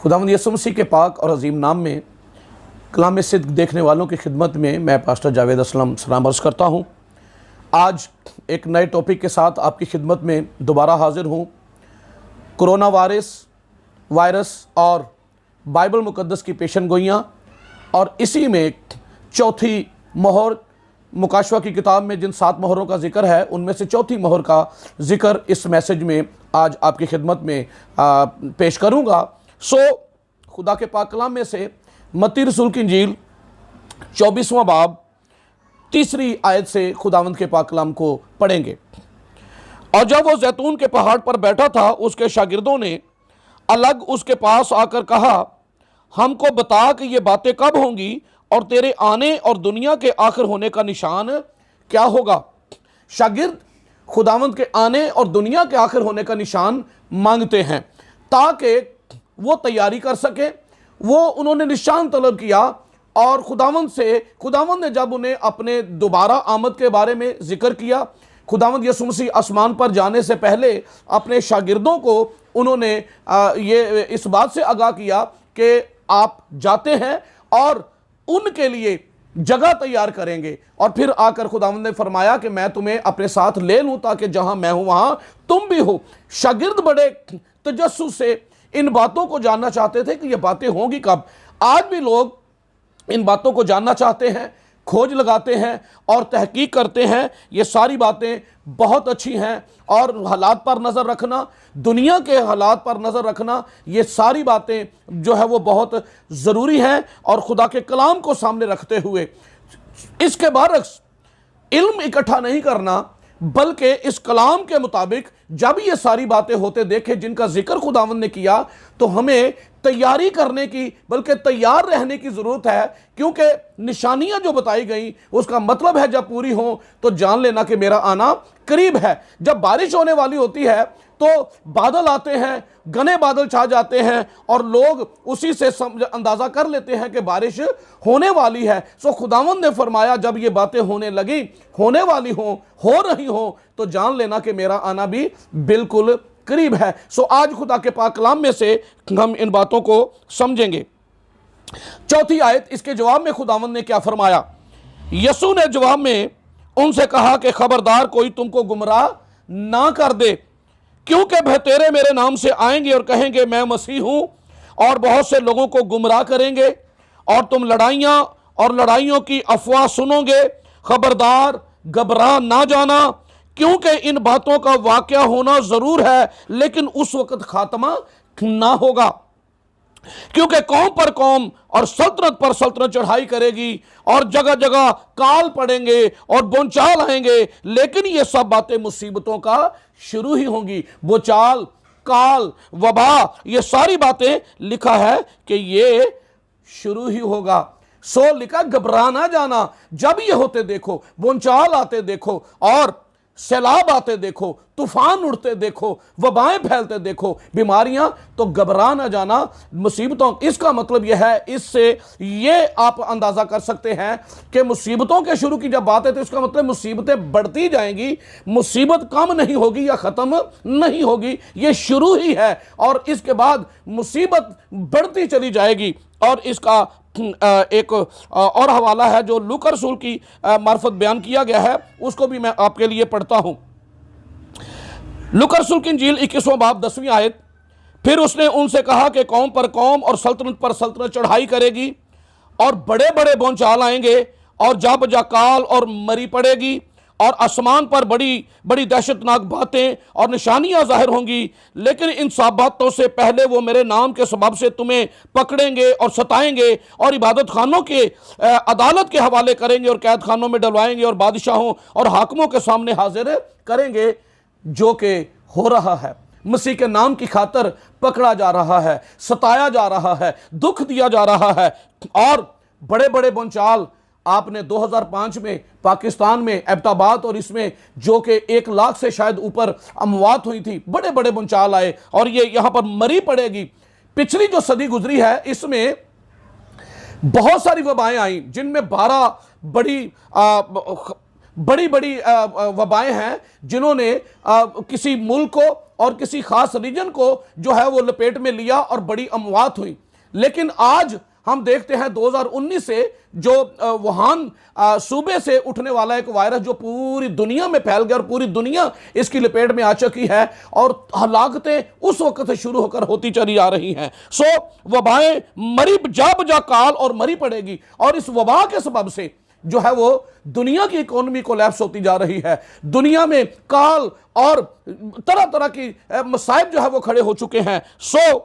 खुदावंद यीशु मसीह के पाक और अजीम नाम में कलाम सिद्क देखने वालों की खिदमत में मैं पास्टर जावेद असलम सलाम अर्ज़ करता हूँ। आज एक नए टॉपिक के साथ आपकी खिदमत में दोबारा हाजिर हूँ। कोरोना वायरस और बाइबल मुक़द्दस की पेशन गोइयाँ, और इसी में चौथी मोहर मुकाशवा की किताब में जिन 7 मोहरों का जिक्र है, उनमें से चौथी मोहर का जिक्र इस मैसेज में आज आपकी खिदमत में पेश करूँगा। खुदा के पाक कलाम में से मत्ती रसूल की इंजील 24वां बाब 3री आयत से खुदावंद के पाक कलाम को पढ़ेंगे। और जब वो जैतून के पहाड़ पर बैठा था, उसके शागिर्दों ने अलग उसके पास आकर कहा, हमको बता कि ये बातें कब होंगी और तेरे आने और दुनिया के आखिर होने का निशान क्या होगा। शागिर्द खुदावंद के आने और दुनिया के आखिर होने का निशान मांगते हैं ताकि वो तैयारी कर सके। वो उन्होंने निशान तलब किया, और खुदावंद ने जब उन्हें अपने दोबारा आमद के बारे में जिक्र किया, खुदावंद यीशु मसीह आसमान पर जाने से पहले अपने शागिर्दों को उन्होंने ये इस बात से आगाह किया कि आप जाते हैं और उनके लिए जगह तैयार करेंगे, और फिर आकर खुदावंद ने फरमाया कि मैं तुम्हें अपने साथ ले लूँ ताकि जहाँ मैं हूँ वहाँ तुम भी हो। शागिर्द बड़े तजस्सुस से इन बातों को जानना चाहते थे कि ये बातें होंगी कब। आज भी लोग इन बातों को जानना चाहते हैं, खोज लगाते हैं और तहकीक करते हैं। ये सारी बातें बहुत अच्छी हैं, और हालात पर नज़र रखना, दुनिया के हालात पर नज़र रखना, ये सारी बातें जो है वो बहुत ज़रूरी हैं। और खुदा के कलाम को सामने रखते हुए इसके बरक्स इल्म इकट्ठा नहीं करना, बल्कि इस कलाम के मुताबिक जब ये सारी बातें होते देखे जिनका जिक्र खुदावंद ने किया, तो हमें तैयारी करने की, बल्कि तैयार रहने की ज़रूरत है। क्योंकि निशानियां जो बताई गई उसका मतलब है जब पूरी हों तो जान लेना कि मेरा आना करीब है। जब बारिश होने वाली होती है तो बादल आते हैं, घने बादल छा जाते हैं, और लोग उसी से अंदाज़ा कर लेते हैं कि बारिश होने वाली है। सो खुदावंद ने फरमाया जब ये बातें होने लगी, होने वाली हों, हो रही हों, तो जान लेना कि मेरा आना भी बिल्कुल करीब है। सो आज खुदा के पाक कलाम में से हम इन बातों को समझेंगे। चौथी आयत, इसके जवाब में खुदावंद ने क्या फरमाया। यसू ने जवाब में उनसे कहा कि खबरदार कोई तुमको गुमराह ना कर दे, क्योंकि भतेरे मेरे नाम से आएंगे और कहेंगे मैं मसीह हूं, और बहुत से लोगों को गुमराह करेंगे, और तुम लड़ाइयां और लड़ाइयों की अफवाह सुनोगे। खबरदार घबरा ना जाना, क्योंकि इन बातों का वाकया होना जरूर है, लेकिन उस वक्त खात्मा ना होगा। क्योंकि कौम पर कौम और सल्तनत पर सल्तनत चढ़ाई करेगी, और जगह जगह काल पड़ेंगे और बोंचाल आएंगे, लेकिन ये सब बातें मुसीबतों का शुरू ही होंगी। बोचाल, काल, वबा, ये सारी बातें लिखा है कि ये शुरू ही होगा। सो लिखा घबरा ना जाना, जब ये होते देखो, बोंचाल आते देखो, और सैलाब आते देखो, तूफान उड़ते देखो, वबाएं फैलते देखो, बीमारियां, तो घबरा ना जाना मुसीबतों। इसका मतलब यह है, इससे ये आप अंदाज़ा कर सकते हैं कि मुसीबतों के शुरू की जब बात है तो इसका मतलब मुसीबतें बढ़ती जाएंगी, मुसीबत कम नहीं होगी या ख़त्म नहीं होगी, ये शुरू ही है, और इसके बाद मुसीबत बढ़ती चली जाएगी। और इसका एक और हवाला है जो लूका रसूल की मार्फत बयान किया गया है, उसको भी मैं आपके लिए पढ़ता हूं। लूका रसूल की इंजील 21वां बाब 10वीं आयत, फिर उसने उनसे कहा कि कौम पर कौम और सल्तनत पर सल्तनत चढ़ाई करेगी, और बड़े बड़े बोंचाल आएंगे, और जा बजा काल और मरी पड़ेगी, और आसमान पर बड़ी बड़ी दहशतनाक बातें और निशानियां जाहिर होंगी। लेकिन इन सब बातों से पहले वो मेरे नाम के सबब से तुम्हें पकड़ेंगे और सताएंगे, और इबादत खानों के अदालत के हवाले करेंगे, और कैद खानों में डलवाएंगे, और बादशाहों और हाकिमों के सामने हाजिर करेंगे। जो कि हो रहा है, मसीह के नाम की खातर पकड़ा जा रहा है, सताया जा रहा है, दुख दिया जा रहा है। और बड़े बड़े बोंचाल आपने 2005 में पाकिस्तान में एबटाबाद और इसमें जो कि 1 लाख से शायद ऊपर अमवात हुई थी, बड़े बड़े बुंचाल आए और ये यहाँ पर मरी पड़ेगी। पिछली जो सदी गुजरी है इसमें बहुत सारी वबाएं आई जिनमें बड़ी बड़ी वबाएं हैं जिन्होंने किसी मुल्क को और किसी खास रीजन को जो है वो लपेट में लिया और बड़ी अमवात हुई। लेकिन आज हम देखते हैं 2019 से जो वुहान सूबे से उठने वाला एक वायरस जो पूरी दुनिया में फैल गया और पूरी दुनिया इसकी लपेट में आ चुकी है और हलाकतें उस वक्त से शुरू होकर होती चली आ रही हैं। सो वबाएं मरी जा बजा काल और मरी पड़ेगी, और इस वबा के सबब से जो है वो दुनिया की इकोनॉमी कोलैप्स होती जा रही है। दुनिया में काल और तरह तरह की मसाइब जो है वो खड़े हो चुके हैं। सो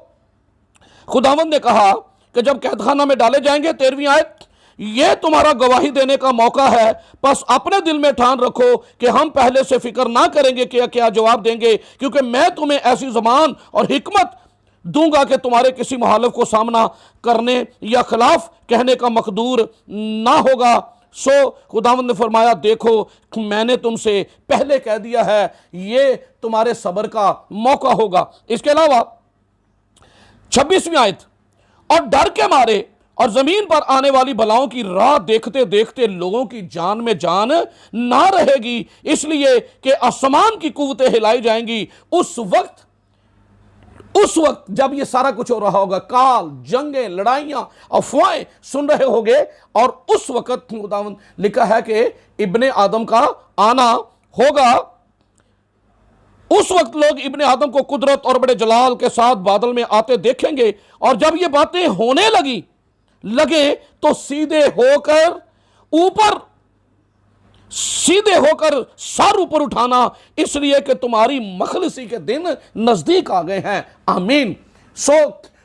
खुदावंद ने कहा कि जब कैदखाना में डाले जाएंगे, 13वीं आयत, ये तुम्हारा गवाही देने का मौका है, बस अपने दिल में ठान रखो कि हम पहले से फिक्र ना करेंगे कि क्या जवाब देंगे, क्योंकि मैं तुम्हें ऐसी ज़बान और हिकमत दूंगा कि तुम्हारे किसी मुहालिफ को सामना करने या खिलाफ कहने का मकदूर ना होगा। सो खुदावंद ने फरमाया, देखो मैंने तुमसे पहले कह दिया है, ये तुम्हारे सब्र का मौका होगा। इसके अलावा 26वीं आयत, और डर के मारे और जमीन पर आने वाली बलाओं की राह देखते देखते लोगों की जान में जान ना रहेगी, इसलिए कि आसमान की कुव्वतें हिलाई जाएंगी। उस वक्त जब ये सारा कुछ हो रहा होगा, काल, जंगें, लड़ाइयां, अफवाहें सुन रहे होंगे, और उस वक्त खुदावंद लिखा है कि इब्ने आदम का आना होगा। उस वक्त लोग इब्ने आदम को कुदरत और बड़े जलाल के साथ बादल में आते देखेंगे, और जब ये बातें होने लगे तो सीधे होकर सर ऊपर उठाना, इसलिए कि तुम्हारी मखलसी के दिन नजदीक आ गए हैं। आमीन। सो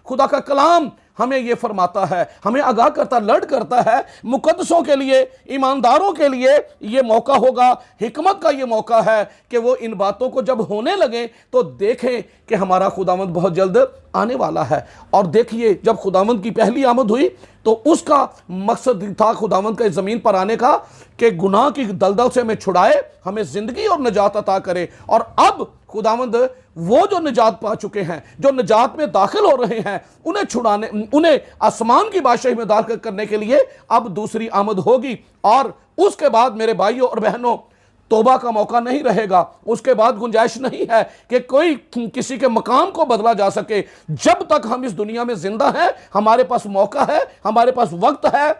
खुदा का कलाम हमें यह फरमाता है, हमें आगाह करता, लड़ करता है, मुकद्दसों के लिए, ईमानदारों के लिए यह मौका होगा, हिकमत का यह मौका है कि वो इन बातों को जब होने लगे तो देखें कि हमारा खुदावंद बहुत जल्द आने वाला है। और देखिए, जब खुदावंद की पहली आमद हुई तो उसका मकसद था खुदावंद का इस ज़मीन पर आने का कि गुनाह की दलदल से हमें छुड़ाए, हमें ज़िंदगी और निजात अता करे। और अब खुदावंद वो जो निजात पा चुके हैं, जो निजात में दाखिल हो रहे हैं, उन्हें छुड़ाने, उन्हें आसमान की बादशाही में दाखिल करने के लिए अब दूसरी आमद होगी। और उसके बाद मेरे भाइयों और बहनों, तौबा का मौका नहीं रहेगा। उसके बाद गुंजाइश नहीं है कि कोई किसी के मकाम को बदला जा सके। जब तक हम इस दुनिया में जिंदा हैं, हमारे पास मौका है, हमारे पास वक्त है,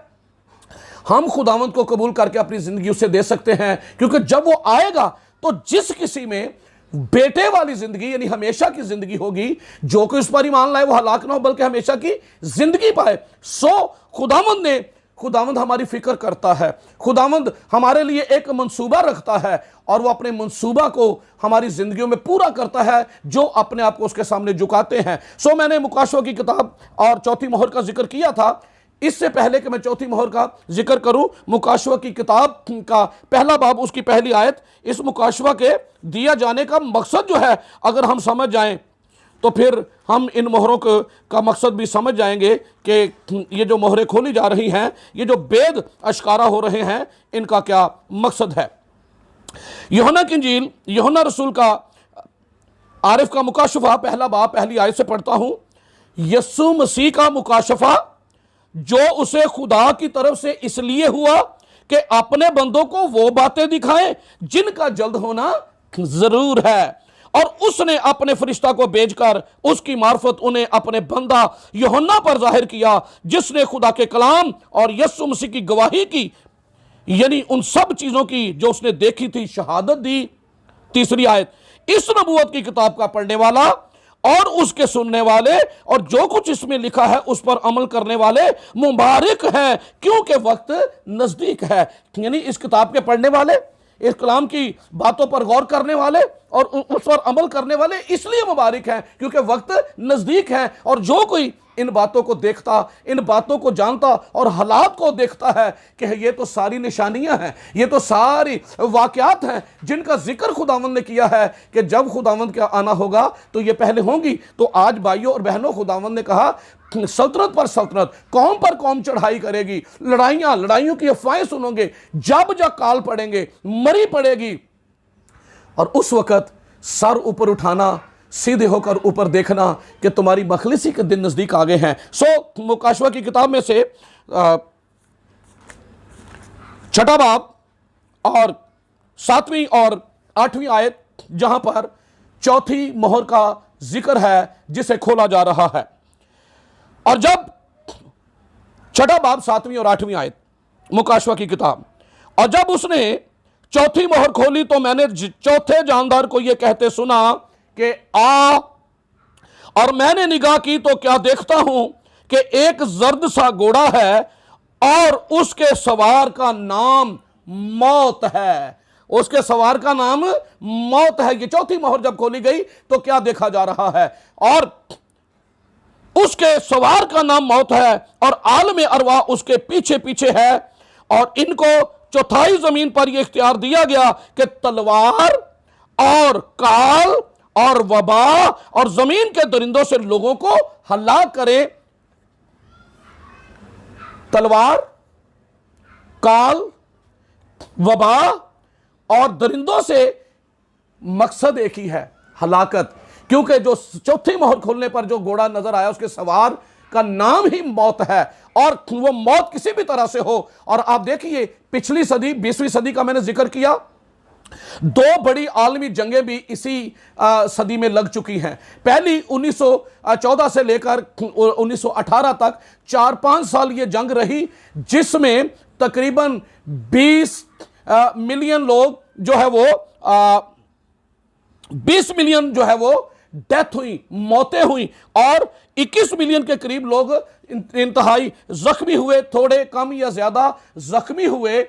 हम खुदावंद को कबूल करके अपनी जिंदगी उसे दे सकते हैं। क्योंकि जब वो आएगा तो जिस किसी में बेटे वाली जिंदगी यानी हमेशा की जिंदगी होगी, जो कोई उस पर ईमान लाए वो हलाक ना हो बल्कि हमेशा की जिंदगी पाए। सो खुदावंद हमारी फिक्र करता है, खुदावंद हमारे लिए एक मंसूबा रखता है, और वो अपने मंसूबा को हमारी जिंदगियों में पूरा करता है जो अपने आप को उसके सामने झुकाते हैं। सो मैंने मुकाशवा की किताब और चौथी मोहर का जिक्र किया था। इससे पहले कि मैं चौथी मोहर का जिक्र करूं, मुकाशवा की किताब का पहला बाब, उसकी पहली आयत, इस मुकाशवा के दिया जाने का मकसद जो है अगर हम समझ जाएं तो फिर हम इन मोहरों का मकसद भी समझ जाएंगे कि ये जो मोहरें खोली जा रही हैं, ये जो बेद अश्कारा हो रहे हैं, इनका क्या मकसद है। यूहन्ना की इंजील, यूहन्ना रसूल का आरिफ का मुकाशफा, पहला बाब, पहली आयत से पढ़ता हूं। यस्सु मसीह का मुकाशफा जो उसे खुदा की तरफ से इसलिए हुआ कि अपने बंदों को वो बातें दिखाएं जिनका जल्द होना जरूर है, और उसने अपने फरिश्ता को भेजकर उसकी मार्फत उन्हें अपने बंदा यूहन्ना पर जाहिर किया, जिसने खुदा के कलाम और यीशु मसीह की गवाही की, यानी उन सब चीजों की जो उसने देखी थी, शहादत दी। तीसरी आयत, इस नबूवत की किताब का पढ़ने वाला और उसके सुनने वाले और जो कुछ इसमें लिखा है उस पर अमल करने वाले मुबारक हैं, क्योंकि वक्त नजदीक है। यानी इस किताब के पढ़ने वाले, इस कलाम की बातों पर गौर करने वाले और उस पर अमल करने वाले इसलिए मुबारक हैं क्योंकि वक्त नजदीक है। और जो कोई इन बातों को देखता, इन बातों को जानता और हालात को देखता है कि ये तो सारी निशानियां हैं, ये तो सारी वाकयात हैं जिनका जिक्र खुदावंद ने किया है कि जब खुदावंद का आना होगा तो ये पहले होंगी। तो आज भाइयों और बहनों, खुदावंद ने कहा सल्तनत पर सल्तनत, कौम पर कौम चढ़ाई करेगी, लड़ाइयों की अफवाहें सुनोगे, जब काल पड़ेंगे, मरी पड़ेगी, और उस वक्त सर ऊपर उठाना, सीधे होकर ऊपर देखना कि तुम्हारी मखलिसी के दिन नजदीक आ गए हैं। सो मुकाशवा की किताब में से छठा बाब और 7वीं और 8वीं आयत, जहां पर चौथी मोहर का जिक्र है जिसे खोला जा रहा है। और जब छठा बाब 7वीं और 8वीं आयत मुकाशवा की किताब, और जब उसने चौथी मोहर खोली तो मैंने चौथे जानदार को यह कहते सुना कि आ, और मैंने निगाह की तो क्या देखता हूं कि एक जर्द सा घोड़ा है और उसके सवार का नाम मौत है। उसके सवार का नाम मौत है। ये चौथी मोहर जब खोली गई तो क्या देखा जा रहा है? और उसके सवार का नाम मौत है और आलम अरवा उसके पीछे पीछे है। और इनको चौथाई जमीन पर यह इख्तियार दिया गया कि तलवार और काल और वबा और जमीन के दरिंदों से लोगों को हलाक करे। तलवार, काल, वबा और दरिंदों से मकसद एक ही है, हलाकत। क्योंकि जो चौथी मोहर खोलने पर जो घोड़ा नजर आया उसके सवार का नाम ही मौत है, और वो मौत किसी भी तरह से हो। और आप देखिए पिछली सदी 20वीं सदी का मैंने जिक्र किया, 2 बड़ी आलमी जंगें भी इसी सदी में लग चुकी हैं। पहली 1914 से लेकर 1918 तक 4-5 साल ये जंग रही, जिसमें तकरीबन 20 मिलियन लोग जो है वो 20 मिलियन जो है वो डेथ हुई, मौतें हुई, और 21 मिलियन के करीब लोग इंतहाई जख्मी हुए, थोड़े कम या ज्यादा जख्मी हुए,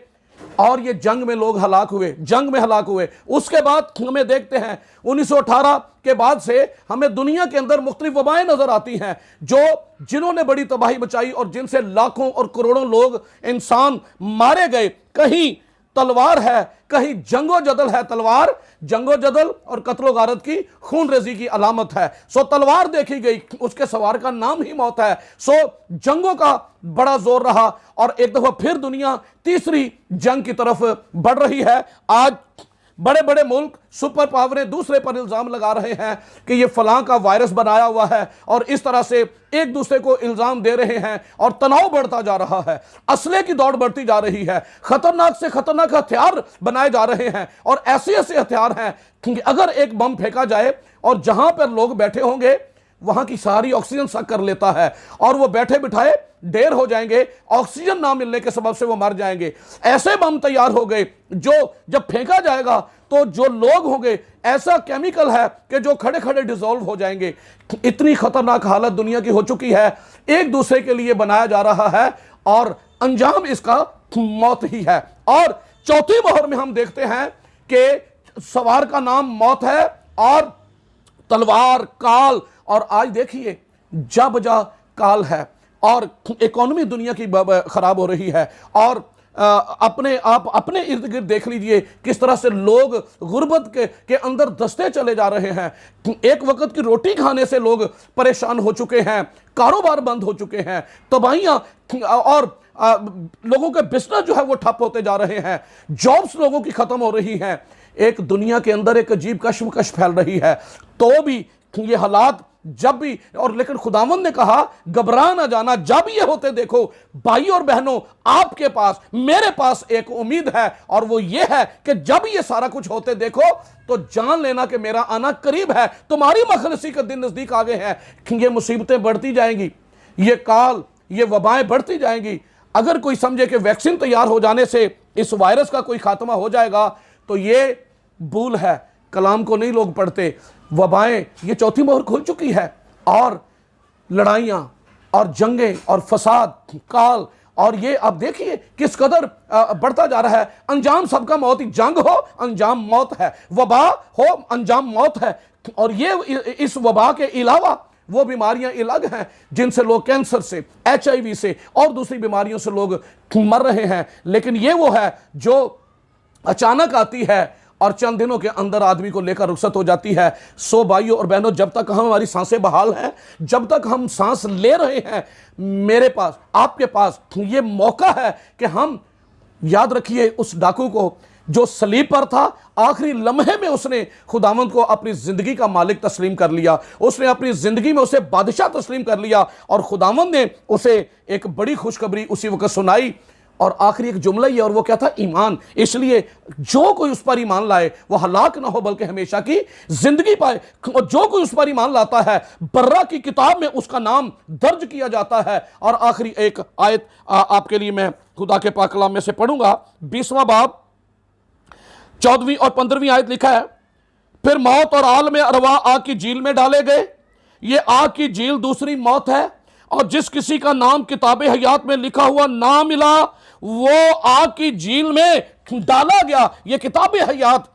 और ये जंग में लोग हलाक हुए, जंग में हलाक हुए। उसके बाद हमें देखते हैं 1918 के बाद से हमें दुनिया के अंदर मुख्तलिफ वबाएं नजर आती हैं जिन्होंने बड़ी तबाही मचाई और जिनसे लाखों और करोड़ों लोग इंसान मारे गए। कहीं तलवार है, कहीं जंगो जदल है। तलवार जंगो जदल और कत्लो गारत की खून रेजी की अलामत है। सो तलवार देखी गई, उसके सवार का नाम ही मौत है। सो जंगों का बड़ा जोर रहा, और एक दफा फिर दुनिया तीसरी जंग की तरफ बढ़ रही है। आज बड़े बड़े मुल्क, सुपर पावरें दूसरे पर इल्जाम लगा रहे हैं कि ये फलां का वायरस बनाया हुआ है, और इस तरह से एक दूसरे को इल्जाम दे रहे हैं, और तनाव बढ़ता जा रहा है, असले की दौड़ बढ़ती जा रही है, खतरनाक से खतरनाक हथियार बनाए जा रहे हैं। और ऐसे ऐसे हथियार हैं कि अगर एक बम फेंका जाए और जहां पर लोग बैठे होंगे वहां की सारी ऑक्सीजन सक कर लेता है, और वो बैठे बिठाए ढेर हो जाएंगे, ऑक्सीजन ना मिलने के सबब से वो मर जाएंगे। ऐसे बम तैयार हो गए जो जब फेंका जाएगा तो जो लोग होंगे, ऐसा केमिकल है कि जो खड़े खड़े डिसॉल्व हो जाएंगे। इतनी खतरनाक हालत दुनिया की हो चुकी है, एक दूसरे के लिए बनाया जा रहा है, और अंजाम इसका मौत ही है। और चौथी मोहर में हम देखते हैं कि सवार का नाम मौत है, और तलवार, काल, और आज देखिए जा बजा काल है, और इकोनॉमी दुनिया की खराब हो रही है। और अपने इर्द गिर्द देख लीजिए किस तरह से लोग गुर्बत के अंदर दस्ते चले जा रहे हैं। एक वक्त की रोटी खाने से लोग परेशान हो चुके हैं, कारोबार बंद हो चुके हैं, तबाहियां और लोगों के बिजनेस जो है वो ठप होते जा रहे हैं, जॉब्स लोगों की खत्म हो रही हैं। एक दुनिया के अंदर एक अजीब कश्मकश फैल रही है। तो भी ये हालात जब भी, और लेकिन खुदावंद ने कहा घबरा ना जाना, जब ये होते देखो भाई और बहनों, आपके पास मेरे पास एक उम्मीद है, और वो ये है कि जब ये सारा कुछ होते देखो तो जान लेना कि मेरा आना करीब है, तुम्हारी मखलसी का दिन नजदीक आ गए हैं। ये मुसीबतें बढ़ती जाएंगी, ये काल, ये वबाएं बढ़ती जाएंगी। अगर कोई समझे कि वैक्सीन तैयार हो जाने से इस वायरस का कोई खात्मा हो जाएगा तो ये भूल है, कलाम को नहीं लोग पढ़ते। वबाएं ये चौथी मोहर खुल चुकी है, और लड़ाइयां और जंगें और फसाद, काल, और ये आप देखिए किस कदर बढ़ता जा रहा है। अंजाम सबका मौत ही, जंग हो अंजाम मौत है, वबा हो अंजाम मौत है। और ये इस वबा के अलावा वो बीमारियां अलग हैं जिनसे लोग कैंसर से, HIV से और दूसरी बीमारियों से लोग मर रहे हैं। लेकिन ये वो है जो अचानक आती है और चंद दिनों के अंदर आदमी को लेकर रुखसत हो जाती है। सो भाइयों और बहनों, जब तक हम हमारी सांसें बहाल हैं, जब तक हम सांस ले रहे हैं, मेरे पास, आपके पास ये मौका है कि हम याद रखिए उस डाकू को जो सलीब पर था, आखिरी लम्हे में उसने खुदावंद को अपनी जिंदगी का मालिक तस्लीम कर लिया, उसने अपनी जिंदगी में उसे बादशाह तस्लीम कर लिया, और खुदावंद ने उसे एक बड़ी खुशखबरी उसी वक्त सुनाई। और आखिरी एक जुमला ही है, और वो क्या था? ईमान। इसलिए जो कोई उस पर ईमान लाए वो हलाक ना हो बल्कि हमेशा की जिंदगी पाए, और जो कोई उस पर ईमान लाता है बर्रा की किताब में उसका नाम दर्ज किया जाता है। और आखिरी एक आयत आपके लिए मैं खुदा के पाक कलाम में से पढ़ूंगा, 20वां बाब 14वीं और 15वीं आयत लिखा है, फिर मौत और आल में अरवा आग की झील में डाले गए। ये आग की झील दूसरी मौत है, और जिस किसी का नाम किताबे हयात में लिखा हुआ ना मिला वो आग की झील में डाला गया। ये किताबे हयात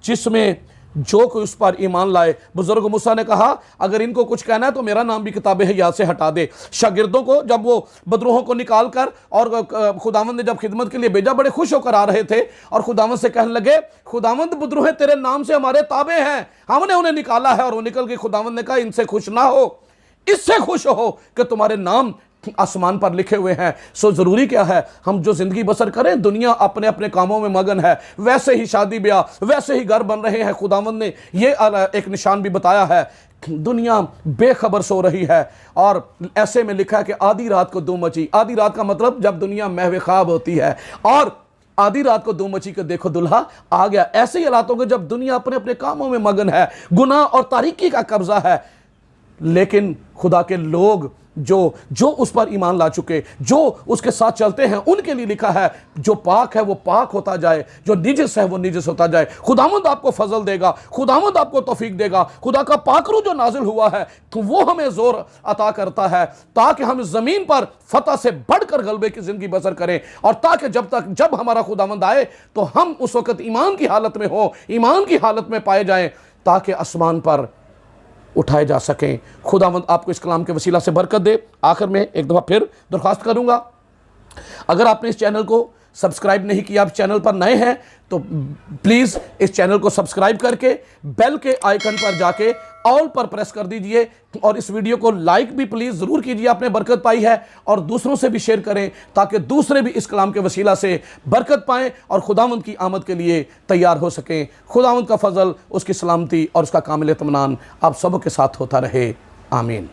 जिसमें जो कोई उस पर ईमान लाए। बुजुर्ग मूसा ने कहा अगर इनको कुछ कहना है तो मेरा नाम भी किताबे हयात से हटा दे। शागिर्दों को जब वो बदरूहों को निकाल कर और खुदावंद ने जब खिदमत के लिए भेजा, बड़े खुश होकर आ रहे थे और खुदावंद से कहने लगे, खुदावंद बदरूहें तेरे नाम से हमारे ताबे हैं, हमने उन्हें निकाला है। और वो निकल के खुदावंद ने कहा इनसे खुश ना हो, इससे खुश हो कि तुम्हारे नाम आसमान पर लिखे हुए हैं। सो जरूरी क्या है, हम जो जिंदगी बसर करें, दुनिया अपने अपने कामों में मगन है, वैसे ही शादी ब्याह, वैसे ही घर बन रहे हैं। खुदावंद ने ये एक निशान भी बताया है, दुनिया बेखबर सो रही है। और ऐसे में लिखा है कि आधी रात को धूम मची। आधी रात का मतलब जब दुनिया महवे ख्वाब होती है, और आधी रात को धूम मची के देखो दुल्हा आ गया। ऐसे ही हालात होंगे जब दुनिया अपने अपने कामों में मगन है, गुनाह और तारीकी का कब्जा है। लेकिन खुदा के लोग जो उस पर ईमान ला चुके, जो उसके साथ चलते हैं, उनके लिए लिखा है जो पाक है वो पाक होता जाए, जो निजस है वो निजस होता जाए। खुदावंद आपको फजल देगा, खुदावंद आपको तौफीक देगा। खुदा का पाकरू जो नाजिल हुआ है तो वो हमें जोर अता करता है ताकि हम जमीन पर फतह से बढ़कर गलबे की जिंदगी बसर करें, और ताकि जब हमारा खुदावंद आए तो हम उस वक्त ईमान की हालत में हो, ईमान की हालत में पाए जाएं, ताकि आसमान पर उठाए जा सकें। खुदावंद आपको इस कलाम के वसीला से बरकत दे। आखिर में एक दफ़ा फिर दरख्वास्त करूंगा, अगर आपने इस चैनल को सब्सक्राइब नहीं किया, आप चैनल पर नए हैं तो प्लीज़ इस चैनल को सब्सक्राइब करके बेल के आइकन पर जाके ऑल पर प्रेस कर दीजिए, और इस वीडियो को लाइक भी प्लीज़ ज़रूर कीजिए, आपने बरकत पाई है, और दूसरों से भी शेयर करें ताकि दूसरे भी इस कलाम के वसीला से बरकत पाएं और खुदावंद की आमद के लिए तैयार हो सकें। खुदावंद का फजल, उसकी सलामती और उसका कामिल इत्मीनान आप सबों के साथ होता रहे। आमीन।